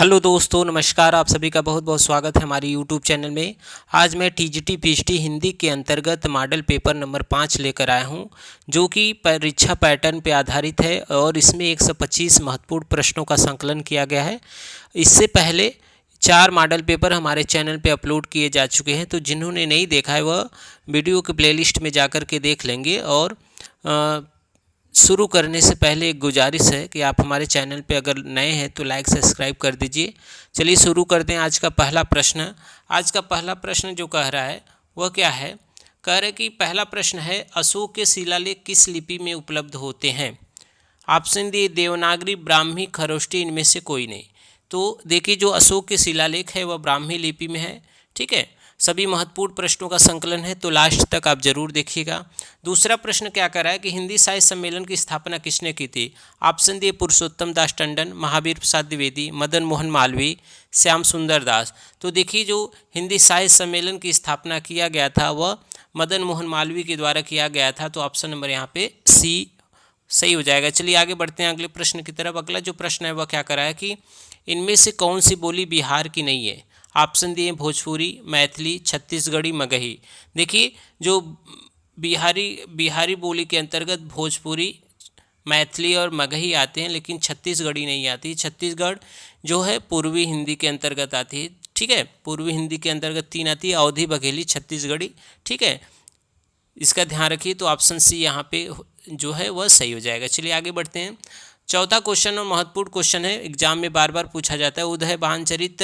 Hello दोस्तों, नमस्कार। आप सभी का बहुत बहुत स्वागत है हमारी यूट्यूब चैनल में। आज मैं टीजीटी पीएचडी हिंदी के अंतर्गत मॉडल पेपर नंबर 5 लेकर आया हूं, जो कि परीक्षा पैटर्न पर आधारित है और इसमें 125 महत्वपूर्ण प्रश्नों का संकलन किया गया है। इससे पहले 4 मॉडल पेपर हमारे चैनल पे अपलोड किए जा चुके हैं, तो जिन्होंने नहीं देखा है वह वीडियो के प्लेलिस्ट में जाकर के देख लेंगे। और शुरू करने से पहले एक गुजारिश है कि आप हमारे चैनल पे अगर नए हैं तो लाइक सब्सक्राइब कर दीजिए। चलिए शुरू करते हैं आज का पहला प्रश्न। आज का पहला प्रश्न जो कह रहा है वह क्या है? कह रहे कि पहला प्रश्न है, अशोक के शिलालेख किस लिपि में उपलब्ध होते हैं? ऑप्शन डी देवनागरी, ब्राह्मी, खरोष्टी, इनमें से कोई नहीं। तो देखिए, जो अशोक के शिलालेख है वह ब्राह्मी लिपि में है। ठीक है, सभी महत्वपूर्ण प्रश्नों का संकलन है, तो लास्ट तक आप जरूर देखिएगा। दूसरा प्रश्न क्या कर रहा है कि हिंदी साहित्य सम्मेलन की स्थापना किसने की थी? ऑप्शन दी पुरुषोत्तम दास टंडन, महावीर प्रसाद द्विवेदी, मदन मोहन मालवीय, श्याम सुंदर दास। तो देखिए, जो हिंदी साहित्य सम्मेलन की स्थापना किया गया था वह मदन मोहन मालवीय के द्वारा किया गया था। तो ऑप्शन नंबर यहाँ पे सी सही हो जाएगा। चलिए आगे बढ़ते हैं अगले प्रश्न की तरफ। अगला जो प्रश्न है वह क्या कर रहा है कि इनमें से कौन सी बोली बिहार की नहीं है? ऑप्शन दिए भोजपुरी, मैथिली, छत्तीसगढ़ी, मगही। देखिए, जो बिहारी बोली के अंतर्गत भोजपुरी, मैथिली और मगही आते हैं, लेकिन छत्तीसगढ़ी नहीं आती। छत्तीसगढ़ जो है पूर्वी हिंदी के अंतर्गत आती है। ठीक है, पूर्वी हिंदी के अंतर्गत 3 आती है, अवधी, बघेली, छत्तीसगढ़ी। ठीक है, इसका ध्यान रखिए। तो ऑप्शन सी यहाँ पे जो है वह सही हो जाएगा। चलिए आगे बढ़ते हैं। चौथा क्वेश्चन और महत्वपूर्ण क्वेश्चन है, एग्जाम में बार बार पूछा जाता है। उदय भानचरित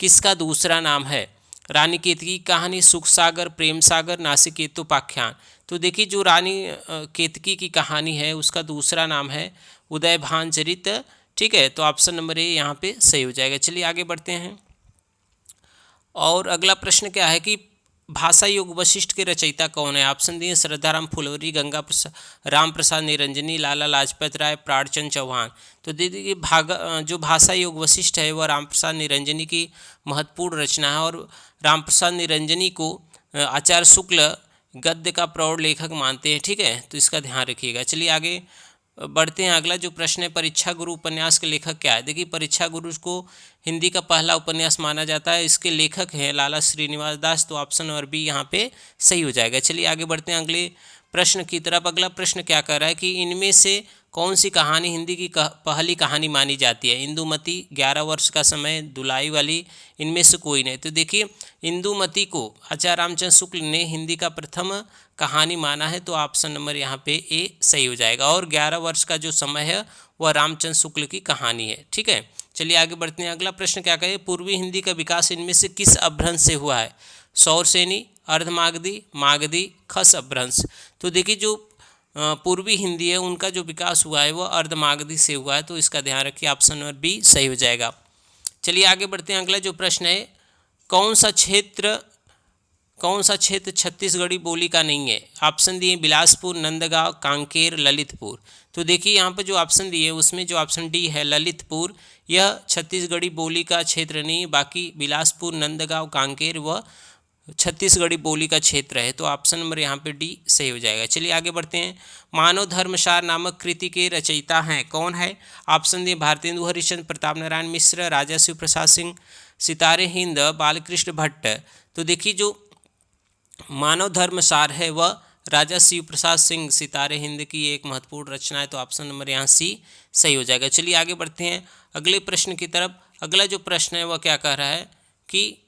किसका दूसरा नाम है? रानी केतकी की कहानी, सुख सागर, प्रेम सागर, नासिकेतु उपाख्यान। तो देखिए, जो रानी केतकी की कहानी है उसका दूसरा नाम है उदय भानचरित। ठीक है, तो ऑप्शन नंबर ए यहाँ पे सही हो जाएगा। चलिए आगे बढ़ते हैं। और अगला प्रश्न क्या है कि भाषा योग वशिष्ठ के रचयिता कौन है? ऑप्शन दिए श्रद्धाराम फुलवरी, गंगा प्रसाद, राम प्रसाद निरंजनी, लाला लाजपत राय, प्राणचंद चौहान। तो देखिए, जो भाषा योग वशिष्ठ है वह राम प्रसाद निरंजनी की महत्वपूर्ण रचना है। और राम प्रसाद निरंजनी को आचार्य शुक्ल गद्य का प्रौढ़ लेखक मानते हैं। ठीक है, तो इसका ध्यान रखिएगा। चलिए आगे बढ़ते हैं। अगला जो प्रश्न है, परीक्षा गुरु उपन्यास के लेखक क्या है? देखिए, परीक्षा गुरु को हिंदी का पहला उपन्यास माना जाता है। इसके लेखक हैं लाला श्रीनिवास दास। तो ऑप्शन नंबर बी यहाँ पे सही हो जाएगा। चलिए आगे बढ़ते हैं अगले प्रश्न की तरफ। अगला प्रश्न क्या कर रहा है कि इनमें से कौन सी कहानी हिंदी की पहली कहानी मानी जाती है? इंदुमती, 11 वर्ष का समय, दुलाई वाली, इनमें से कोई नहीं। तो देखिए, इंदुमती को आचार्य रामचंद्र शुक्ल ने हिंदी का प्रथम कहानी माना है। तो ऑप्शन नंबर यहाँ पे ए सही हो जाएगा। और 11 वर्ष का जो समय है वह रामचंद्र शुक्ल की कहानी है। ठीक है, चलिए आगे बढ़ते हैं। अगला प्रश्न क्या कहे, पूर्वी हिंदी का विकास इनमें से किस अपभ्रंश से हुआ है? सौरसेनी, अर्धमागधी, मागधी, खस अपभ्रंश। तो देखिए, जो पूर्वी हिंदी है उनका जो विकास हुआ है वह अर्धमागधी से हुआ है। तो इसका ध्यान रखिए, ऑप्शन नंबर बी सही हो जाएगा। चलिए आगे बढ़ते हैं। अगला जो प्रश्न है, कौन सा क्षेत्र छत्तीसगढ़ी बोली का नहीं है? ऑप्शन दिए बिलासपुर, नंदगांव, कांकेर, ललितपुर। तो देखिए, यहाँ पर जो ऑप्शन दिए उसमें जो ऑप्शन डी है ललितपुर, यह छत्तीसगढ़ी बोली का क्षेत्र नहीं। बाकी बिलासपुर, नंदगांव, कांकेर वह छत्तीसगढ़ी बोली का क्षेत्र है। तो ऑप्शन नंबर यहाँ पे डी सही हो जाएगा। चलिए आगे बढ़ते हैं। मानव धर्मसार नामक कृति के रचयिता हैं कौन है? ऑप्शन दिए भारतेंदु हरिश्चंद्र, प्रताप नारायण मिश्र, राजा शिव प्रसाद सिंह, सितारे हिंद, बालकृष्ण भट्ट। तो देखिए, जो मानव धर्मसार है वह राजा शिव प्रसाद सिंह, सितारे हिंद की एक महत्वपूर्ण रचना है। तो ऑप्शन नंबर यहाँ सी सही हो जाएगा। चलिए आगे बढ़ते हैं अगले प्रश्न की तरफ। अगला जो प्रश्न है वह क्या कह रहा है कि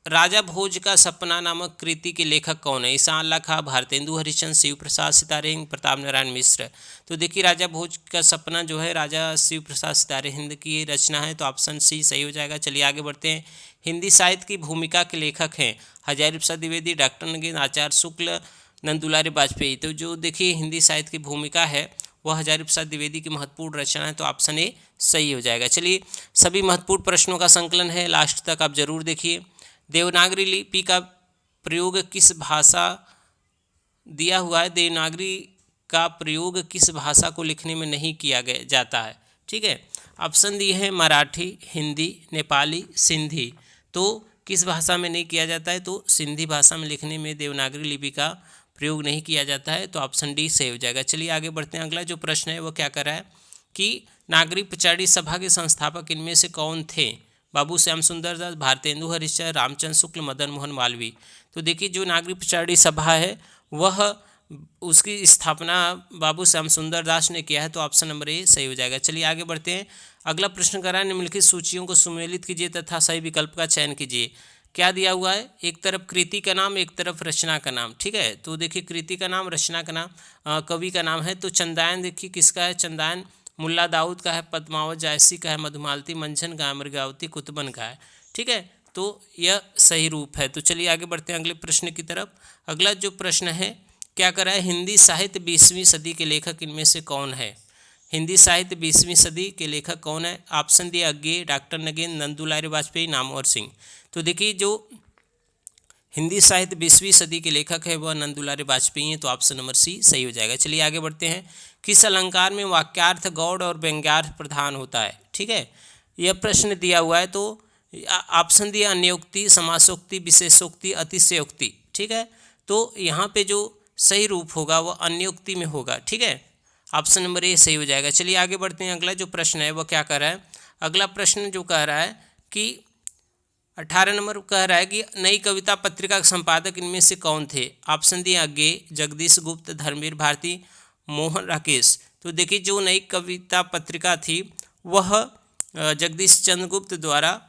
राजा भोज का सपना नामक कृति के लेखक कौन है? ईसा अल्लाह खां, भारतेंदु हरिश्चंद्र, शिव प्रसाद सितारे हिंद, प्रताप नारायण मिश्र। तो देखिए, राजा भोज का सपना जो है राजा शिव प्रसाद सितारे हिंद की रचना है। तो ऑप्शन सी सही हो जाएगा। चलिए आगे बढ़ते हैं। हिंदी साहित्य की भूमिका के लेखक हैं हजारी प्रसाद द्विवेदी, डॉक्टर नगेंद्र, आचार्य शुक्ल, नंदुलारी वाजपेयी। तो जो देखिए, हिंदी साहित्य की भूमिका है वह हजारी प्रसाद द्विवेदी की महत्वपूर्ण रचना है। तो ऑप्शन ए सही हो जाएगा। चलिए, सभी महत्वपूर्ण प्रश्नों का संकलन है, लास्ट तक आप जरूर देखिए। देवनागरी लिपि का प्रयोग किस भाषा दिया हुआ है? देवनागरी का प्रयोग किस भाषा को लिखने में नहीं किया जाता है? ठीक है, ऑप्शन दिए हैं मराठी, हिंदी, नेपाली, सिंधी। तो किस भाषा में नहीं किया जाता है? तो सिंधी भाषा में लिखने में देवनागरी लिपि का प्रयोग नहीं किया जाता है। तो ऑप्शन डी सही हो जाएगा। चलिए आगे बढ़ते हैं। अगला जो प्रश्न है वो क्या कर रहा है कि नागरिक पचाड़ी सभा के संस्थापक इनमें से कौन थे? बाबू श्याम सुंदर दास, भारतेंदु हरिश्चंद्र, रामचंद्र शुक्ल, मदन मोहन मालवीय। तो देखिए जो नागरिक पचाड़ी सभा है वह उसकी स्थापना बाबू श्याम सुंदर दास ने किया है, तो ऑप्शन नंबर ए सही हो जाएगा। चलिए आगे बढ़ते हैं। अगला प्रश्न करा है, निम्नलिखित सूचियों को सुमेलित कीजिए तथा सही विकल्प का चयन कीजिए। क्या दिया हुआ है? एक तरफ कृति का नाम, एक तरफ रचना का नाम। ठीक है, तो देखिए कृति का नाम, रचना का नाम, कवि का नाम है। तो चंदायन देखिए किसका है? चंदायन मुल्ला दाऊद का है, पद्मावत जायसी का है, मधुमालती मंझन का है, मृगावती कुतुबन का है। ठीक है, तो यह सही रूप है। तो चलिए आगे बढ़ते हैं अगले प्रश्न की तरफ। अगला जो प्रश्न है, क्या करा है? हिंदी साहित्य 20वीं सदी के लेखक इनमें से कौन है? हिंदी साहित्य 20वीं सदी के लेखक कौन है? ऑप्शन दिया अज्ञे, डॉक्टर नगेंद्र, नंदुलारी वाजपेयी, नामवर सिंह। तो देखिए जो हिंदी साहित्य 20वीं सदी के लेखक है वह नंदुलारी वाजपेयी हैं, तो ऑप्शन नंबर सी सही हो जाएगा। चलिए आगे बढ़ते हैं। किस अलंकार में वाक्यार्थ गौड़ और व्यंग्यार्थ प्रधान होता है? ठीक है, यह प्रश्न दिया हुआ है। तो ऑप्शन दिया अन्योक्ति, समासोक्ति, विशेषोक्ति, अतिशयोक्ति। ठीक है, तो यहाँ पे जो सही रूप होगा वह अन्योक्ति में होगा। ठीक है, ऑप्शन नंबर ए सही हो जाएगा। चलिए आगे बढ़ते हैं। अगला जो प्रश्न है वह क्या कह रहा है? अगला प्रश्न जो कह रहा है कि 18 नंबर कह रहा है कि नई कविता पत्रिका के संपादक इनमें से कौन थे? ऑप्शन दिए अज्ञे, जगदीश गुप्त, धर्मवीर भारती, मोहन राकेश। तो देखिए जो नई कविता पत्रिका थी वह जगदीश चंद्र गुप्त द्वारा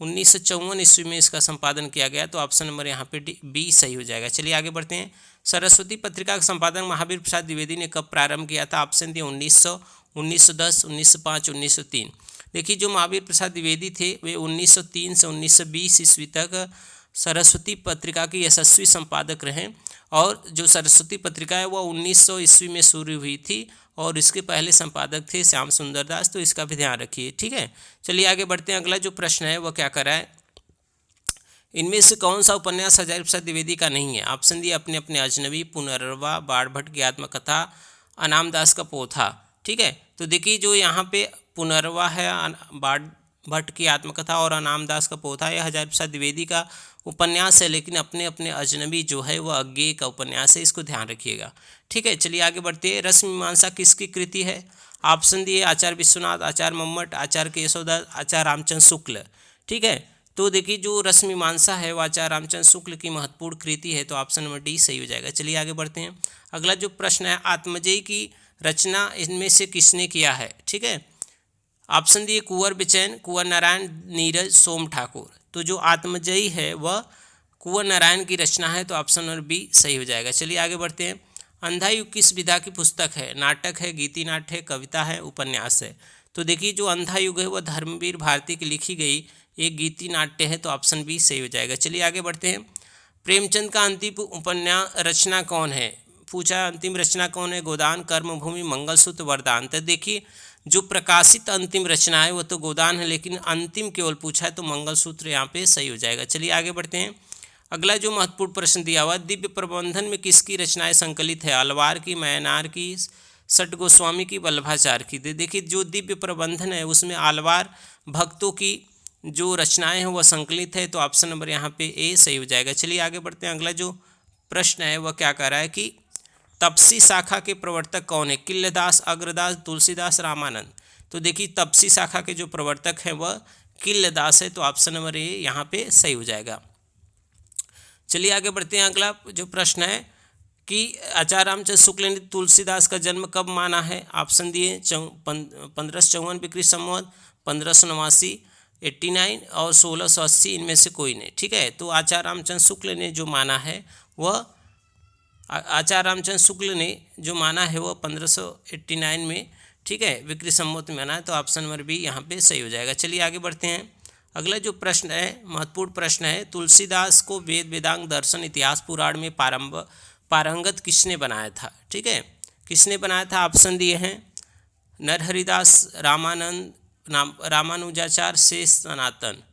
1954 ईस्वी में इसका संपादन किया गया, तो ऑप्शन नंबर यहाँ पे बी सही हो जाएगा। चलिए आगे बढ़ते हैं। सरस्वती पत्रिका का संपादन महावीर प्रसाद द्विवेदी ने कब प्रारंभ किया था? ऑप्शन दिए 1900, 1910, 1905, 1903। देखिए जो महावीर प्रसाद द्विवेदी थे वे 1903 से 1920 ईस्वी तक सरस्वती पत्रिका के यशस्वी संपादक रहे, और जो सरस्वती पत्रिका है वह 1900 ईस्वी में शुरू हुई थी और इसके पहले संपादक थे श्याम सुंदर दास, तो इसका भी ध्यान रखिए। ठीक है, चलिए आगे बढ़ते हैं। अगला जो प्रश्न है वह क्या कर रहा है? इनमें से कौन सा उपन्यास हजारी प्रसाद द्विवेदी का नहीं है? ऑप्शन दिए अपने अपने अजनबी, पुनर्वा, बाण भट्ट की आत्मकथा, अनाम दास का पोथा। ठीक है, तो देखिए जो यहाँ पे पुनर्वा है, बाण भट्ट की आत्मकथा और अनाम दास का पोथा, यह हजारी प्रसाद द्विवेदी का उपन्यास है, लेकिन अपने अपने अजनबी जो है वह अज्ञे का उपन्यास है, इसको ध्यान रखिएगा। ठीक है, चलिए आगे बढ़ते हैं। रस मीमांसा किसकी कृति है? ऑप्शन दिए आचार्य विश्वनाथ, आचार्य मम्मट, आचार्य केशवदास, आचार्य रामचंद्र शुक्ल। ठीक है, तो देखिए जो रस मीमांसा है वह आचार्य रामचंद्र शुक्ल की महत्वपूर्ण कृति है, तो ऑप्शन नंबर डी सही हो जाएगा। चलिए आगे बढ़ते हैं। अगला जो प्रश्न है, आत्मजयी की रचना इनमें से किसने किया है? ठीक है, ऑप्शन दिए कुंवर बिचैन, कुंवर नारायण, नीरज, सोम ठाकुर। तो जो आत्मजयी है वह कुंवर नारायण की रचना है, तो ऑप्शन नंबर बी सही हो जाएगा। चलिए आगे बढ़ते हैं। अंधा युग किस विधा की पुस्तक है? नाटक है, गीति नाट्य है, कविता है, उपन्यास है। तो देखिए जो अंधा युग है वह धर्मवीर भारती की लिखी गई एक गीति नाट्य है, तो ऑप्शन बी सही हो जाएगा। चलिए आगे बढ़ते हैं। प्रेमचंद का अंतिम उपन्यास रचना कौन है? पूछा अंतिम रचना कौन है? गोदान, कर्मभूमि, मंगलसूत्र, वरदान। तो देखिए जो प्रकाशित अंतिम रचना है वो तो गोदान है, लेकिन अंतिम केवल पूछा है तो मंगलसूत्र यहाँ पे सही हो जाएगा। चलिए आगे बढ़ते हैं। अगला जो महत्वपूर्ण प्रश्न दिया हुआ, दिव्य प्रबंधन में किसकी रचनाएं संकलित है? अलवार की, मैनार की, सट गोस्वामी की, वल्लभाचार्य की। देखिए जो दिव्य प्रबंधन है उसमें आलवार भक्तों की जो रचनाएं हैं वह संकलित है, तो ऑप्शन नंबर यहाँ पे ए सही हो जाएगा। चलिए आगे बढ़ते हैं। अगला जो प्रश्न है वह क्या कह रहा है कि तपसी शाखा के प्रवर्तक कौन है? किल्लदास, अग्रदास, तुलसीदास, रामानंद। तो देखिए तपसी शाखा के जो प्रवर्तक हैं वह किल्लदास है, तो ऑप्शन नंबर ए यहाँ पे सही हो जाएगा। चलिए आगे बढ़ते हैं। अगला जो प्रश्न है कि आचार्य रामचंद्र शुक्ल ने तुलसीदास का जन्म कब माना है? ऑप्शन दिए 1554 विक्रमी संवत, 1589, 89 और 1680, इनमें से कोई नहीं। ठीक है, तो आचार्य रामचंद्र शुक्ल ने जो माना है वह आचार्य रामचंद्र शुक्ल ने जो माना है वह 1589 में, ठीक है, विक्रमी संवत में माना है, तो ऑप्शन नंबर बी यहाँ पे सही हो जाएगा। चलिए आगे बढ़ते हैं। अगला जो प्रश्न है महत्वपूर्ण प्रश्न है, तुलसीदास को वेद वेदांग दर्शन इतिहास पुराण में पारंगत किसने बनाया था? ठीक है, किसने बनाया था? ऑप्शन दिए हैं नरहरिदास, रामानंद, रामानुजाचार्य, शेष सनातन।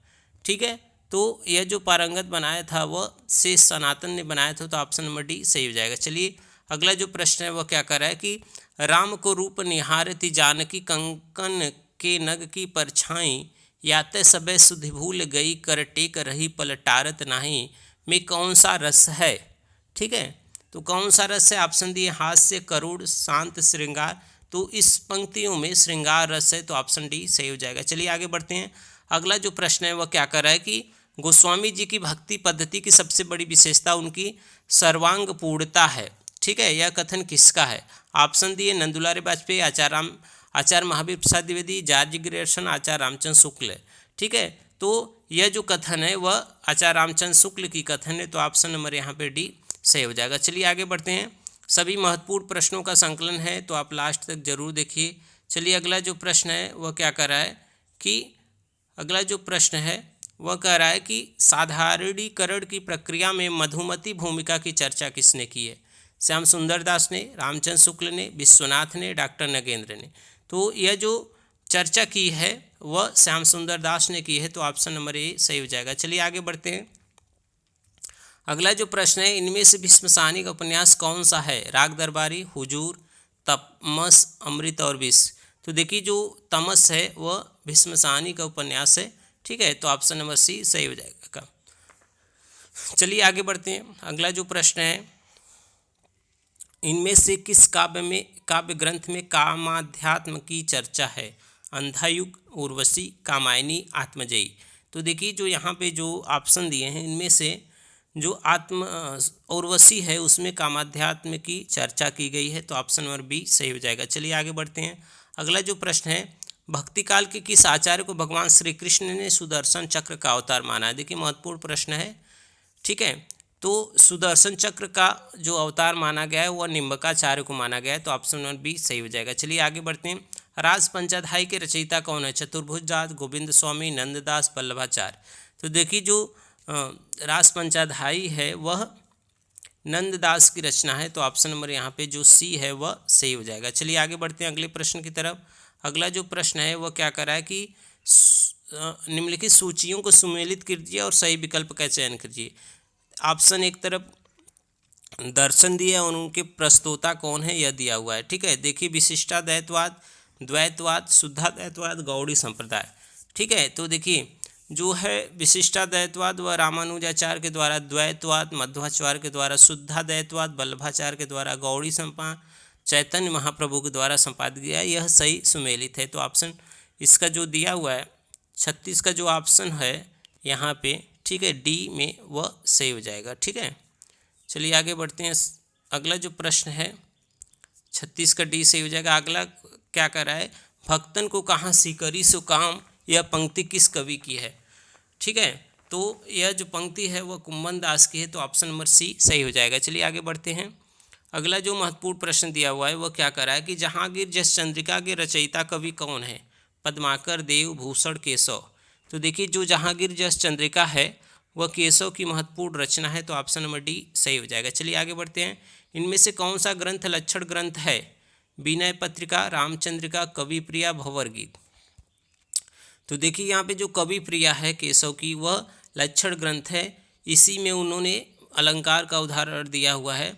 ठीक है, तो यह जो पारंगत बनाया था वह शेष सनातन ने बनाया था, तो ऑप्शन नंबर डी सही हो जाएगा। चलिए अगला जो प्रश्न है वह क्या कर रहा है कि राम को रूप निहारती जानकी, कंकन के नग की परछाई, याते सबे सुधि भूल गई, कर टेक रही पलटारत नाही, में कौन सा रस है? ठीक है, तो कौन सा रस है? ऑप्शन दिए हास्य, करुण, शांत, श्रृंगार, तो इस पंक्तियों में श्रृंगार रस है, तो ऑप्शन डी सही हो जाएगा। चलिए आगे बढ़ते हैं। अगला जो प्रश्न है वह क्या कर रहा है कि गोस्वामी जी की भक्ति पद्धति की सबसे बड़ी विशेषता उनकी सर्वांग पूर्णता है। ठीक है, यह कथन किसका है? ऑप्शन दिए नंदुलारे वाजपेयी, आचार्य महावीर प्रसाद द्विवेदी, जॉर्ज ग्रियर्सन, आचार्य रामचंद्र शुक्ल। ठीक है, तो यह जो कथन है वह आचार्य रामचंद्र शुक्ल की कथन है, तो ऑप्शन नंबर यहाँ पे डी सही हो जाएगा। चलिए आगे बढ़ते हैं। सभी महत्वपूर्ण प्रश्नों का संकलन है, तो आप लास्ट तक जरूर देखिए। चलिए अगला जो प्रश्न है वह क्या कर रहा है कि साधारणीकरण की प्रक्रिया में मधुमती भूमिका की चर्चा किसने की है? श्याम सुंदर दास ने, रामचंद्र शुक्ल ने, विश्वनाथ ने, डॉक्टर नगेंद्र ने। तो यह जो चर्चा की है वह श्याम सुंदर दास ने की है, तो ऑप्शन नंबर ए सही हो जाएगा। चलिए आगे बढ़ते हैं। अगला जो प्रश्न है, इनमें से भीष्म साहनी का उपन्यास कौन सा है? राग दरबारी, हुजूर, तमस, अमृत और विष। तो देखिए जो तमस है वह भीष्म साहनी का उपन्यास है। ठीक है, तो ऑप्शन नंबर सी सही हो जाएगा। चलिए आगे बढ़ते हैं। अगला जो प्रश्न है, इनमें से किस काव्य ग्रंथ में कामाध्यात्म की चर्चा है? अंधायुग, उर्वशी, कामायनी, आत्मजयी। तो देखिए जो यहाँ पे जो ऑप्शन दिए हैं इनमें से जो उर्वशी है उसमें कामाध्यात्म की चर्चा की गई है, तो ऑप्शन नंबर बी सही हो जाएगा। चलिए आगे बढ़ते हैं। अगला जो प्रश्न है, भक्ति काल के किस आचार्य को भगवान श्री कृष्ण ने सुदर्शन चक्र का अवतार माना है? देखिए महत्वपूर्ण प्रश्न है। ठीक है, तो सुदर्शन चक्र का जो अवतार माना गया है वह निम्बकाचार्य को माना गया है, तो ऑप्शन नंबर बी सही हो जाएगा। चलिए आगे बढ़ते हैं। राज पंचाध्यायी के रचयिता कौन है? चतुर्भुज दास, गोविंद स्वामी, नंददास, वल्लभाचार्य। तो देखिए जो राज पंचाध्यायी है वह नंददास की रचना है, तो ऑप्शन नंबर यहाँ पे जो सी है वह सही हो जाएगा। चलिए आगे बढ़ते हैं अगले प्रश्न की तरफ। अगला जो प्रश्न है वह क्या कर रहा है कि निम्नलिखित सूचियों को सुमेलित कीजिए और सही विकल्प का चयन कीजिए। ऑप्शन एक तरफ दर्शन दिया और उनके प्रस्तोता कौन है यह दिया हुआ है। ठीक है, देखिए विशिष्टाद्वैतवाद, द्वैतवाद, शुद्धाद्वैतवाद, गौड़ी संप्रदाय। ठीक है, तो देखिए जो है विशिष्टाद्वैतवाद व रामानुजाचार्य के द्वारा, द्वैतवाद मध्वाचार्य के द्वारा, शुद्धाद्वैतवाद वल्लभाचार्य के द्वारा, गौड़ी चैतन्य महाप्रभु के द्वारा संपादित किया, यह सही सुमेलित है। तो ऑप्शन इसका जो दिया हुआ है 36 का जो ऑप्शन है यहाँ पे, ठीक है, डी में वह सही हो जाएगा। ठीक है, चलिए आगे बढ़ते हैं। अगला जो प्रश्न है 36 का डी सही हो जाएगा। अगला क्या कर रहा है, भक्तन को कहाँ सीकरी सो काम, यह पंक्ति किस कवि की है? ठीक है, तो यह जो पंक्ति है वह कुम्मन दास की है, तो ऑप्शन नंबर सी सही हो जाएगा। चलिए आगे बढ़ते हैं। अगला जो महत्वपूर्ण प्रश्न दिया हुआ है वह क्या कर रहा है कि जहांगीर जस चंद्रिका के रचयिता कवि कौन है? पद्माकर, देव, भूषण, केशव। तो देखिए जो जहांगीर जस चंद्रिका है वह केशव की महत्वपूर्ण रचना है, तो ऑप्शन नंबर डी सही हो जाएगा। चलिए आगे बढ़ते हैं। इनमें से कौन सा ग्रंथ लक्षण ग्रंथ है? विनय पत्रिका, रामचंद्रिका, कवि प्रिया, भंवर गीत। तो देखिए यहाँ पे जो कवि प्रिया है केशव की वह लक्षण ग्रंथ है। इसी में उन्होंने अलंकार का उदाहरण दिया हुआ है,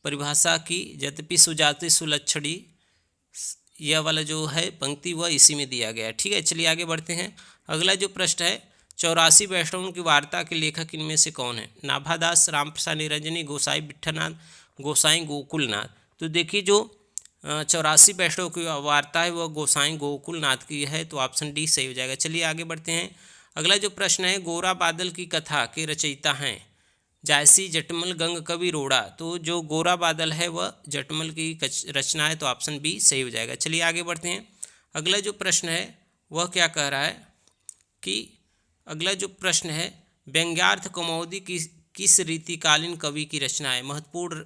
परिभाषा की, यद्यपि सुजाति सुलक्षणी, यह वाला जो है पंक्ति वह इसी में दिया गया है। ठीक है, चलिए आगे बढ़ते हैं। अगला जो प्रश्न है, 84 वैष्णवों की वार्ता के लेखक इनमें से कौन है? नाभादास, रामप्रसाद निरंजनी, गोसाई विट्ठलनाथ, गोसाई गोकुलनाथ। तो देखिए जो 84 वैष्णव की वार्ता है वह गोसाई गोकुलनाथ की है, तो ऑप्शन डी सही हो जाएगा। चलिए आगे बढ़ते हैं। अगला जो प्रश्न है, गोरा बादल की कथा के रचयिता हैं जायसी, जटमल, गंग कवि, रोड़ा। तो जो गोरा बादल है वह जटमल की रचना है, तो ऑप्शन बी सही हो जाएगा। चलिए आगे बढ़ते हैं। अगला जो प्रश्न है वह क्या कह रहा है कि अगला जो प्रश्न है, व्यंग्यार्थ कौमुदी किस रीतिकालीन कवि की रचना है? महत्वपूर्ण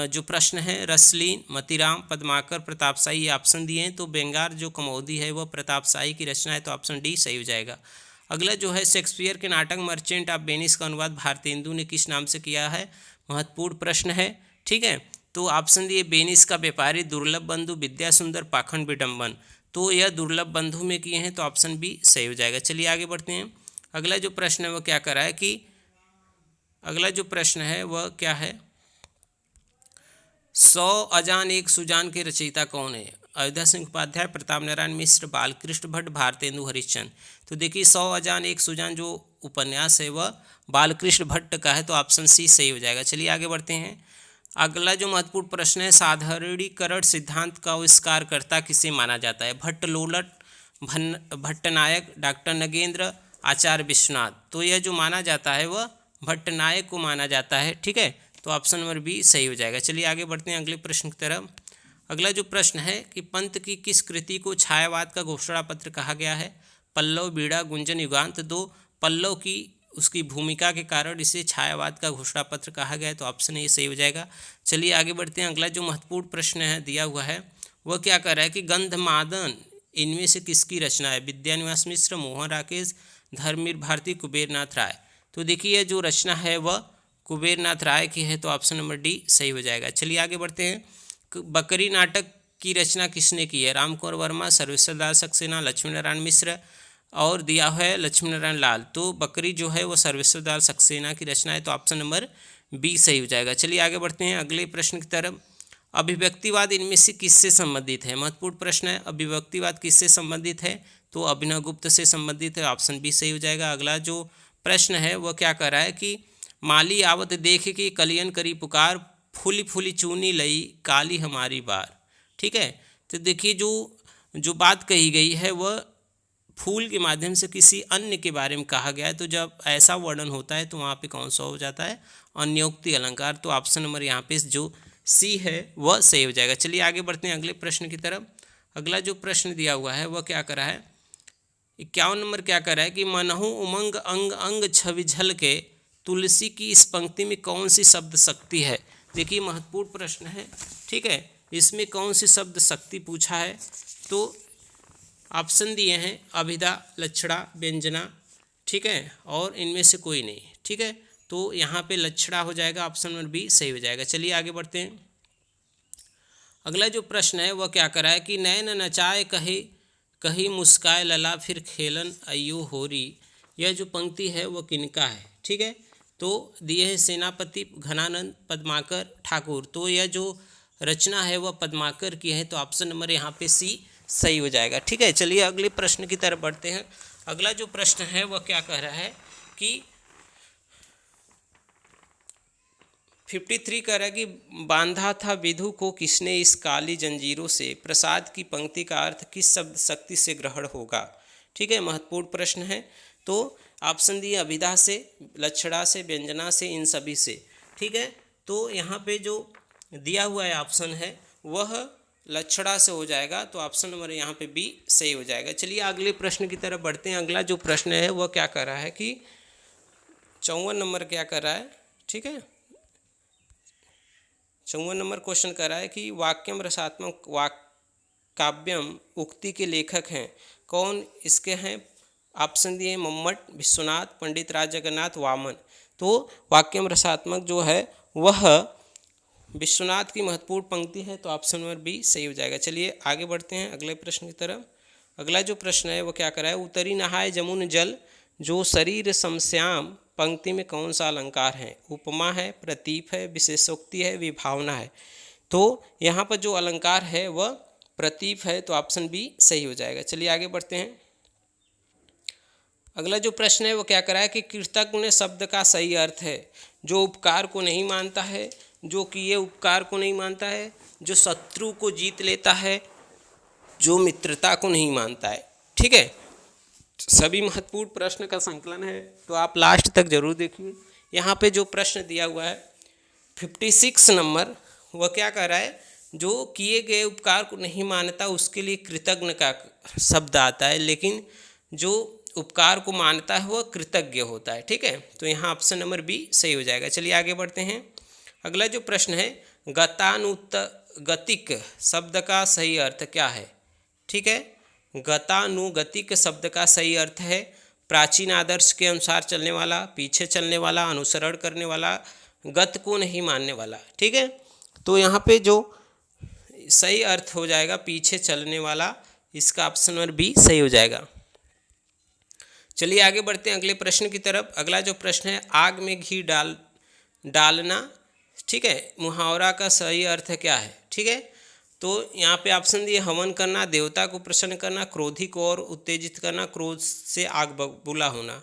जो प्रश्न है, रसलीन, मतीराम, पद्माकर, प्रतापशाही, ये ऑप्शन दिए हैं, तो व्यंग्यार्थ जो कौमुदी है वह प्रतापशाही की रचना है, तो ऑप्शन डी सही हो जाएगा। अगला जो है, शेक्सपियर के नाटक मर्चेंट ऑफ वेनिस का अनुवाद भारतेंदु ने किस नाम से किया है? महत्वपूर्ण प्रश्न है। ठीक है, तो ऑप्शन दिए वेनिस का व्यापारी, दुर्लभ बंधु, विद्या सुंदर, पाखंड विडम्बन। तो यह दुर्लभ बंधु में किए हैं, तो ऑप्शन बी सही हो जाएगा। चलिए आगे बढ़ते हैं। अगला जो प्रश्न है वह क्या कर रहा है कि अगला जो प्रश्न है वह क्या है, 100 अजान एक सुजान के रचयिता कौन है? अयोध्या सिंह उपाध्याय, प्रताप नारायण मिश्र, बालकृष्ण भट्ट, भारतेंदु हरिश्चंद्र। तो देखिए 100 अजान एक सुजान जो उपन्यास है वह बालकृष्ण भट्ट का है, तो ऑप्शन सी सही हो जाएगा। चलिए आगे बढ़ते हैं। अगला जो महत्वपूर्ण प्रश्न है, साधारणीकरण सिद्धांत का आविष्कारकर्ता किसे माना जाता है? भट्ट, लोलट, भट्टनायक, डॉक्टर नगेंद्र, आचार्य विश्वनाथ। तो यह जो माना जाता है वह भट्टनायक को माना जाता है। ठीक है, तो ऑप्शन नंबर बी सही हो जाएगा। चलिए आगे बढ़ते हैं अगले प्रश्न की तरफ। अगला जो प्रश्न है कि पंत की किस कृति को छायावाद का घोषणा पत्र कहा गया है? पल्लव, बीड़ा, गुंजन, युगांत। दो पल्लव की उसकी भूमिका के कारण इसे छायावाद का घोषणा पत्र कहा गया है, तो ऑप्शन ए सही हो जाएगा। चलिए आगे बढ़ते हैं। अगला जो महत्वपूर्ण प्रश्न है दिया हुआ है वह क्या कर रहा है कि गंधमादन इनमें से किसकी रचना है? विद्यानिवास मिश्र, मोहन राकेश, धर्मवीर भारती, कुबेरनाथ राय। तो देखिए जो रचना है वह कुबेरनाथ राय की है, तो ऑप्शन नंबर डी सही हो जाएगा। चलिए आगे बढ़ते हैं। बकरी नाटक की रचना किसने की है? राम कुंवर वर्मा, सर्वेश्वर दास सक्सेना, लक्ष्मी नारायण मिश्र और दिया है लक्ष्मी नारायण लाल। तो बकरी जो है वो सर्वेश्वर दास सक्सेना की रचना है, तो ऑप्शन नंबर बी सही हो जाएगा। चलिए आगे बढ़ते हैं अगले प्रश्न की तरफ। अभिव्यक्तिवाद इनमें से किससे संबंधित है? महत्वपूर्ण प्रश्न है। अभिव्यक्तिवाद किससे संबंधित है? तो अभिनव गुप्त से संबंधित है, ऑप्शन बी सही हो जाएगा। अगला जो प्रश्न है वह क्या कर रहा है कि माली आवत देख के कलियन करी पुकार, फूली फूली चूनी लई काली हमारी बार। ठीक है, तो देखिए जो बात कही गई है वह फूल के माध्यम से किसी अन्य के बारे में कहा गया है। तो जब ऐसा वर्णन होता है तो वहाँ पे कौन सा हो जाता है? अन्योक्ति अलंकार। तो ऑप्शन नंबर यहाँ पे जो सी है वह सही हो जाएगा। चलिए आगे बढ़ते हैं अगले प्रश्न की तरफ। अगला जो प्रश्न दिया हुआ है वह क्या करा है? 51 नंबर क्या कर रहा है कि मनहु उमंग अंग अंग छवि झल के तुलसी की इस पंक्ति में कौन सी शब्द शक्ति है? देखिए महत्वपूर्ण प्रश्न है। ठीक है, इसमें कौन सी शब्द शक्ति पूछा है? तो ऑप्शन दिए हैं अभिधा, लक्षणा, व्यंजना। ठीक है, और इनमें से कोई नहीं। ठीक है, तो यहाँ पे लक्षणा हो जाएगा, ऑप्शन नंबर बी सही हो जाएगा। चलिए आगे बढ़ते हैं। अगला जो प्रश्न है वह क्या करा है कि नैन नचाए कहे कही मुस्काए लला फिर खेलन अयो होरी। यह जो पंक्ति है वह किनका है? ठीक है, तो दिए हैं सेनापति, घनानंद, पद्माकर, ठाकुर। तो यह जो रचना है वह पद्माकर की है, तो ऑप्शन नंबर यहाँ पे सी सही हो जाएगा। ठीक है, चलिए अगले प्रश्न की तरफ बढ़ते हैं। अगला जो प्रश्न है वह क्या कह रहा है कि 53 कह रहा है कि बांधा था विधु को किसने इस काली जंजीरों से, प्रसाद की पंक्ति का अर्थ किस शब्द शक्ति से ग्रहण होगा? ठीक है, महत्वपूर्ण प्रश्न है। तो ऑप्शन दिए अभिधा से, लक्षणा से, व्यंजना से, इन सभी से। ठीक है, तो यहाँ पे जो दिया हुआ है ऑप्शन है वह लक्षणा से हो जाएगा, तो ऑप्शन नंबर यहाँ पे बी सही हो जाएगा। चलिए अगले प्रश्न की तरफ बढ़ते हैं। अगला जो प्रश्न है वह क्या कर रहा है कि 54 नंबर क्या कर रहा है? ठीक है, 54 नंबर क्वेश्चन कर रहा है कि वाक्यम रसात्मक काव्यम उक्ति के लेखक हैं कौन? इसके हैं ऑप्शन दिए मम्मट, विश्वनाथ, पंडित राज जगन्नाथ, वामन। तो वाक्यम रसात्मक जो है वह विश्वनाथ की महत्वपूर्ण पंक्ति है, तो ऑप्शन नंबर बी सही हो जाएगा। चलिए आगे बढ़ते हैं अगले प्रश्न की तरफ। अगला जो प्रश्न है वो क्या कर रहा है? उतरी नहाय जमुन जल जो शरीर समश्याम पंक्ति में कौन सा अलंकार है? उपमा है, प्रतीप है, विशेषोक्ति है, विभावना है। तो यहाँ पर जो अलंकार है वह प्रतीप है, तो ऑप्शन बी सही हो जाएगा। चलिए आगे बढ़ते हैं। अगला जो प्रश्न है वो क्या कर रहा है कि कृतज्ञ शब्द का सही अर्थ है जो उपकार को नहीं मानता है, जो किए उपकार को नहीं मानता है, जो शत्रु को जीत लेता है, जो मित्रता को नहीं मानता है। ठीक है, सभी महत्वपूर्ण प्रश्न का संकलन है, तो आप लास्ट तक जरूर देखिए। यहाँ पे जो प्रश्न दिया हुआ है 56 नंबर वह क्या कह रहा है? जो किए गए उपकार को नहीं मानता उसके लिए कृतज्ञ का शब्द आता है, लेकिन जो उपकार को मानता है वह कृतज्ञ होता है। ठीक है, तो यहाँ ऑप्शन नंबर बी सही हो जाएगा। चलिए आगे बढ़ते हैं। अगला जो प्रश्न है गतानुगतिक शब्द का सही अर्थ क्या है? ठीक है, गतानुगतिक शब्द का सही अर्थ है प्राचीन आदर्श के अनुसार चलने वाला, पीछे चलने वाला, अनुसरण करने वाला, गत को नहीं मानने वाला। ठीक है, तो यहाँ पे जो सही अर्थ हो जाएगा पीछे चलने वाला, इसका ऑप्शन नंबर बी सही हो जाएगा। चलिए आगे बढ़ते हैं अगले प्रश्न की तरफ। अगला जो प्रश्न है आग में घी डालना। ठीक है, मुहावरा का सही अर्थ क्या है? ठीक है, तो यहाँ पे ऑप्शन दिए हवन करना, देवता को प्रसन्न करना, क्रोधी को और उत्तेजित करना, क्रोध से आग बबूला होना।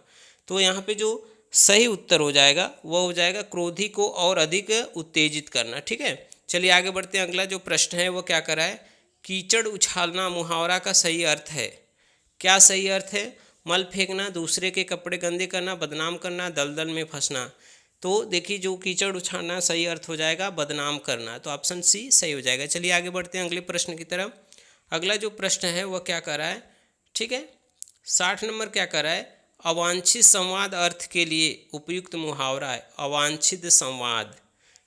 तो यहाँ पे जो सही उत्तर हो जाएगा वह हो जाएगा क्रोधी को और अधिक उत्तेजित करना। ठीक है, चलिए आगे बढ़ते हैं। अगला जो प्रश्न है वो क्या करा है, कीचड़ उछालना मुहावरा का सही अर्थ है। क्या सही अर्थ है, मल फेंकना, दूसरे के कपड़े गंदे करना, बदनाम करना, दलदल में फंसना। तो देखिए जो कीचड़ उछालना सही अर्थ हो जाएगा बदनाम करना, तो ऑप्शन सी सही हो जाएगा। चलिए आगे बढ़ते हैं अगले प्रश्न की तरफ। अगला जो प्रश्न है वह क्या कर रहा है, ठीक है, 60 नंबर क्या कर रहा है, अवांछित संवाद अर्थ के लिए उपयुक्त मुहावरा है अवांछित संवाद।